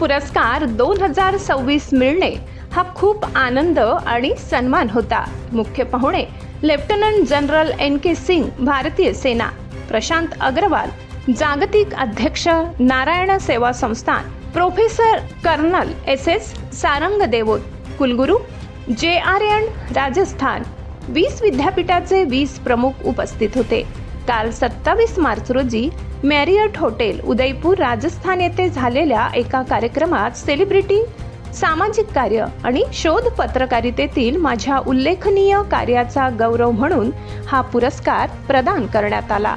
पुरस्कार 2026 मिळणे हा खूप आनंद आणि सन्मान होता। मुख्य पाहुणे लेफ्टनंट जनरल NK सिंग, भारतीय सेना; प्रशांत अग्रवाल, जागतिक अध्यक्ष, Narayan Seva Sansthan; professor colonel SS Sarang Devot, कुलगुरू JRN राजस्थान। 20 विद्यापीठाचे 20 प्रमुख उपस्थित होते। काल 27 मार्च रोजी मॅरियट हॉटेल उदयपूर राजस्थान येथे झालेल्या एका कार्यक्रमात सेलिब्रिटी, सामाजिक कार्य आणि शोध पत्रकारितेतील माझ्या उल्लेखनीय कार्याचा गौरव म्हणून हा पुरस्कार प्रदान करण्यात आला।